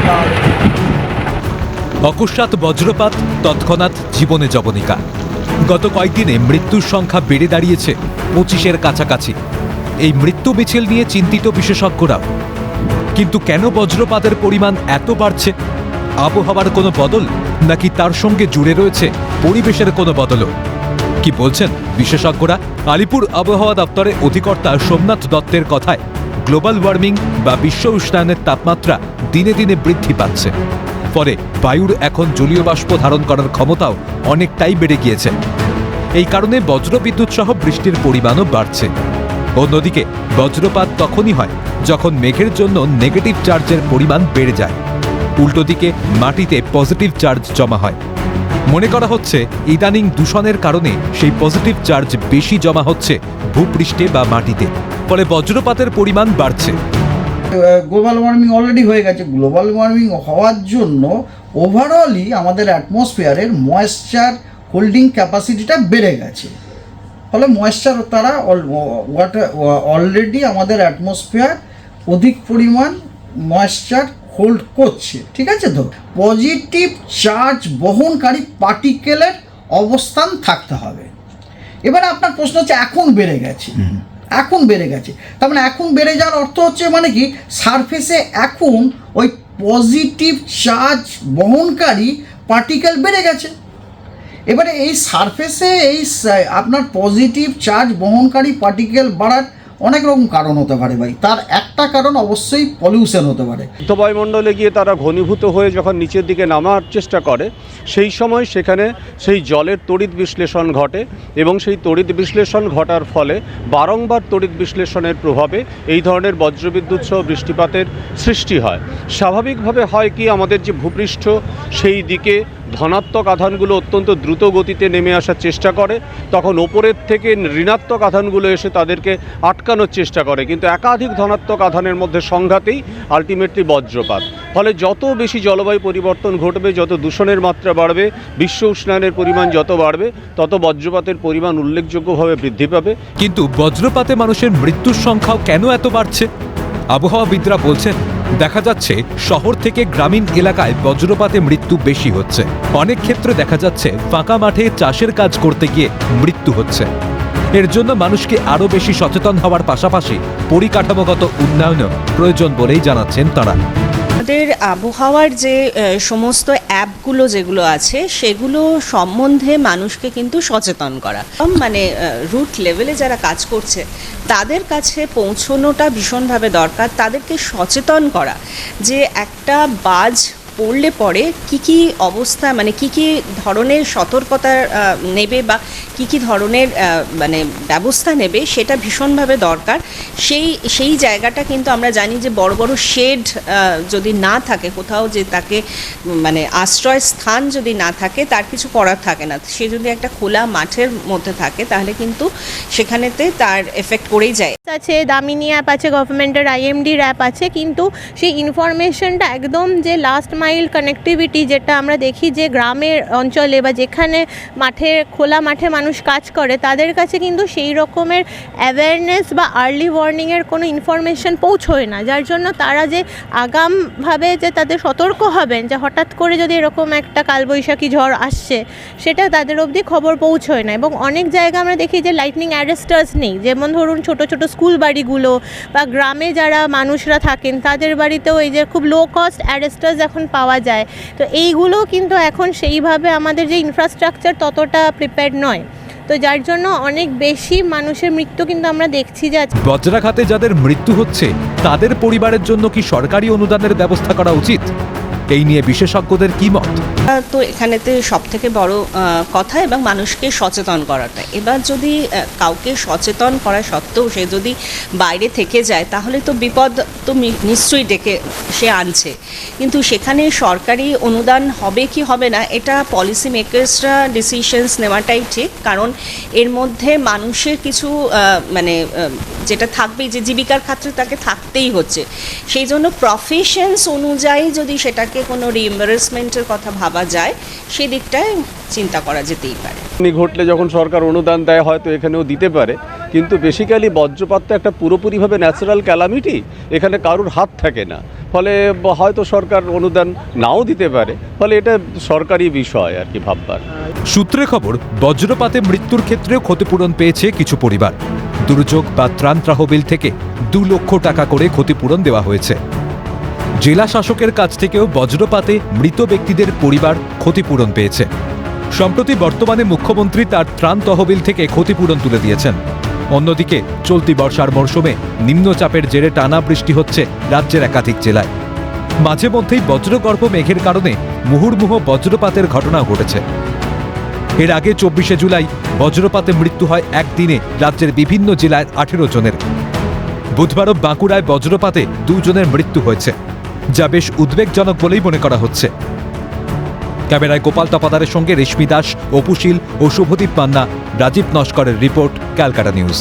থাকা হবে। অকস্মাৎ বজ্রপাত, তৎক্ষণাৎ জীবনে জবনিকা। গত কয়েকদিনে মৃত্যুর সংখ্যা বেড়ে দাঁড়িয়েছে 25-এর কাছাকাছি। এই মৃত্যু মিছিল নিয়ে চিন্তিত বিশেষজ্ঞরাও। কিন্তু কেন বজ্রপাতের পরিমাণ এত বাড়ছে? আবহাওয়ার কোনো বদল, নাকি তার সঙ্গে জুড়ে রয়েছে পরিবেশের কোনো বদলও? কি বলছেন বিশেষজ্ঞরা? আলিপুর আবহাওয়া দপ্তরের অধিকর্তা সোমনাথ দত্তের কথায় গ্লোবাল ওয়ার্মিং বা বিশ্ব উষ্ণায়নের তাপমাত্রা দিনে দিনে বৃদ্ধি পাচ্ছে। ফলে বায়ুর এখন জলীয় বাষ্প ধারণ করার ক্ষমতাও অনেকটাই বেড়ে গিয়েছে। এই কারণে বজ্রবিদ্যুৎ সহ বৃষ্টির পরিমাণও বাড়ছে। অন্যদিকে বজ্রপাত তখনই হয় যখন মেঘের জন্য নেগেটিভ চার্জের পরিমাণ বেড়ে যায়, উল্টো দিকে মাটিতে পজিটিভ চার্জ জমা হয়। মনে করা হচ্ছে ইদানিং দূষণের কারণে সেই পজিটিভ চার্জ বেশি জমা হচ্ছে ভূপৃষ্ঠে বা মাটিতে, ফলে বজ্রপাতের পরিমাণ বাড়ছে। গ্লোবাল ওয়ার্মিং অলরেডি হয়ে গেছে। গ্লোবাল ওয়ার্মিং হওয়ার জন্য ওভারঅলই আমাদের অ্যাটমসফিয়ারের ময়েশ্চার হোল্ডিং ক্যাপাসিটিটা বেড়ে গেছে। ফলে ময়েশ্চার তারা অলরেডি আমাদের অ্যাটমসফিয়ার অধিক পরিমাণ ময়েশ্চার হোল্ড করছে, ঠিক আছে? তো পজিটিভ চার্জ বহনকারী পার্টিকেলের অবস্থান থাকতে হবে। এবারে আপনার প্রশ্ন হচ্ছে এখন বেড়ে গেছে, এখন বেড়ে গেছে, তার মানে এখন বেড়ে যাওয়ার অর্থ হচ্ছে মানে কি সারফেসে এখন ওই পজিটিভ চার্জ বহনকারী পার্টিকেল বেড়ে গেছে। এবারে এই সারফেসে এই আপনার পজিটিভ চার্জ বহনকারী পার্টিকেল বাড়ার অনেক রকম কারণ হতে পারে ভাই। তার একটা কারণ অবশ্যই পলিউশন হতে পারে। বায়ুমণ্ডলে গিয়ে তারা ঘনীভূত হয়ে যখন নিচের দিকে নামার চেষ্টা করে, সেই সময় সেখানে সেই জলের তড়িৎ বিশ্লেষণ ঘটে এবং সেই তড়িৎ বিশ্লেষণ ঘটার ফলে বারংবার তড়িৎ বিশ্লেষণের প্রভাবে এই ধরনের বজ্রবিদ্যুৎ সহ বৃষ্টিপাতের সৃষ্টি হয়। স্বাভাবিকভাবে হয় কি, আমাদের যে ভূপৃষ্ঠ সেই দিকে ধনাত্মক আধানগুলো অত্যন্ত দ্রুত গতিতে নেমে আসার চেষ্টা করে, তখন ওপরের থেকে ঋণাত্মক আধানগুলো এসে তাদেরকে আটকানোর চেষ্টা করে, কিন্তু একাধিক ধনাত্মক আধানের মধ্যে সংঘাতেই আলটিমেটলি বজ্রপাত। ফলে যত বেশি জলবায়ু পরিবর্তন ঘটবে, যত দূষণের মাত্রা বাড়বে, বিশ্ব উষ্ণায়নের পরিমাণ যত বাড়বে, তত বজ্রপাতের পরিমাণ উল্লেখযোগ্যভাবে বৃদ্ধি পাবে। কিন্তু বজ্রপাতে মানুষের মৃত্যুর সংখ্যাও কেন এত বাড়ছে? আবহাওয়াবিদরা বলছেন, দেখা যাচ্ছে শহর থেকে গ্রামীণ এলাকায় বজ্রপাতে মৃত্যু বেশি হচ্ছে। অনেক ক্ষেত্রে দেখা যাচ্ছে ফাঁকা মাঠে চাষের কাজ করতে গিয়ে মৃত্যু হচ্ছে। এর জন্য মানুষকে আরও বেশি সচেতন হওয়ার পাশাপাশি পরিকাঠামোগত উন্নয়নও প্রয়োজন বলেই জানাচ্ছেন তারা। আমাদের আবহাওয়ার যে সমস্ত অ্যাপগুলো যেগুলো আছে সেগুলো সম্বন্ধে মানুষকে কিন্তু সচেতন করা, মানে রুট লেভেলে যারা কাজ করছে তাদের কাছে পৌঁছনোটা ভীষণভাবে দরকার। তাদেরকে সচেতন করা যে একটা বাজ পড়লে পরে কি কি অবস্থা, মানে কি কি ধরনের সতর্কতা নেবে বা কি কি ধরনের মানে ব্যবস্থা নেবে, সেটা ভীষণভাবে দরকার। সেই জায়গাটা কিন্তু আমরা জানি যে বড় বড় শেড যদি না থাকে কোথাও, যে তাকে মানে আশ্রয় স্থান যদি না থাকে, তার কিছু করার থাকে না। সে যদি একটা খোলা মাঠের মধ্যে থাকে তাহলে কিন্তু সেখানেতে তার এফেক্ট করেই যায়। আছে, দামিনী অ্যাপ আছে, গভর্নমেন্টের আইএমডির অ্যাপ আছে, কিন্তু সেই ইনফরমেশনটা একদম যে লাস্ট মাইল কানেক্টিভিটি যেটা আমরা দেখি যে গ্রামের অঞ্চলে বা যেখানে খোলা মাঠে মানুষ কাজ করে, তাদের কাছে কিন্তু সেই রকমের অ্যাওয়ারনেস বা আর্লি ওয়ার্নিংয়ের কোনো ইনফরমেশন পৌঁছয় না, যার জন্য তারা যে আগামভাবে যে তাদের সতর্ক হবেন যে হঠাৎ করে যদি এরকম একটা কালবৈশাখী ঝড় আসছে, সেটা তাদের অবধি খবর পৌঁছয় না। এবং অনেক জায়গা আমরা দেখি যে লাইটনিং অ্যারেস্টার্স নেই, যেমন ধরুন ছোট ছোট স্কুল বাড়িগুলো বা গ্রামে যারা মানুষরা থাকেন তাদের বাড়িতেও এই যে খুব লো কস্ট অ্যারেস্টার্স এখন পাওয়া যায়। তো এইগুলো কিন্তু এখন সেইভাবে আমাদের যে ইনফ্রাস্ট্রাকচার ততটা প্রিপেয়ার্ড নয়, তো যার জন্য অনেক বেশি মানুষের মৃত্যু কিন্তু আমরা দেখছি। যে বজ্রাঘাতে যাদের মৃত্যু হচ্ছে তাদের পরিবারের জন্য কি সরকারি অনুদানের ব্যবস্থা করা উচিত? এই নিয়ে বিশেষজ্ঞদের কি মত? তো এখানেতে সব থেকে বড় কথা এবং মানুষকে সচেতন করাটা। এবার যদি কাউকে সচেতন করা সত্ত্বেও সে যদি বাইরে থেকে যায়, তাহলে তো বিপদ তো নিশ্চয়ই ডেকে সে আনছে। কিন্তু সেখানে সরকারি অনুদান হবে কি হবে না, এটা পলিসি মেকার্সরা ডিসিশনস নেওয়াটাই ঠিক। কারণ এর মধ্যে মানুষের কিছু মানে যেটা থাকবেই, যে জীবিকার ক্ষেত্রে তাকে থাকতেই হচ্ছে, সেই জন্য প্রফেশনস অনুযায়ী যদি সেটাকে কোনো রিএম্বার্সমেন্টের কথা ভাবা যায়, সেদিকটায় চিন্তা করা যেতেই পারে। ঘটলে যখন সরকার অনুদান দেয় হয়তো এখানেও দিতে পারে, কিন্তু বেসিক্যালি বজ্রপাত তো একটা পুরোপুরিভাবে ন্যাচারাল ক্যালামিটি, এখানে কারুর হাত থাকে না, ফলে হয়তো সরকার অনুদান নাও দিতে পারে, ফলে এটা সরকারি বিষয় আর কি ভাববার। সূত্রে খবর, বজ্রপাতে মৃত্যুর ক্ষেত্রেও ক্ষতিপূরণ পেয়েছে কিছু পরিবার। দুর্যোগ বা ত্রাণ তহবিল থেকে 2 লক্ষ টাকা করে ক্ষতিপূরণ দেওয়া হয়েছে। জেলা শাসকের কাছ থেকেও বজ্রপাতে মৃত ব্যক্তিদের পরিবার ক্ষতিপূরণ পেয়েছে। সম্প্রতি বর্তমানে মুখ্যমন্ত্রী তার ত্রাণ তহবিল থেকে ক্ষতিপূরণ তুলে দিয়েছেন। অন্যদিকে চলতি বর্ষার মরশুমে নিম্নচাপের জেরে টানা বৃষ্টি হচ্ছে রাজ্যের একাধিক জেলায়। মাঝে মধ্যেই বজ্রগর্ভ মেঘের কারণে মুহুর্মুহু বজ্রপাতের ঘটনাও ঘটেছে। এর আগে 24শে জুলাই বজ্রপাতে মৃত্যু হয় একদিনে রাজ্যের বিভিন্ন জেলায় 18 জনের। বুধবারও বাঁকুড়ায় বজ্রপাতে 2 জনের মৃত্যু হয়েছে, যা বেশ উদ্বেগজনক বলেই মনে করা হচ্ছে। ক্যামেরায় গোপাল তপাদারের সঙ্গে রেশমি দাস, অপুশীল ও শুভদীপ মান্না, রাজীব নস্করের রিপোর্ট, ক্যালকাটা নিউজ।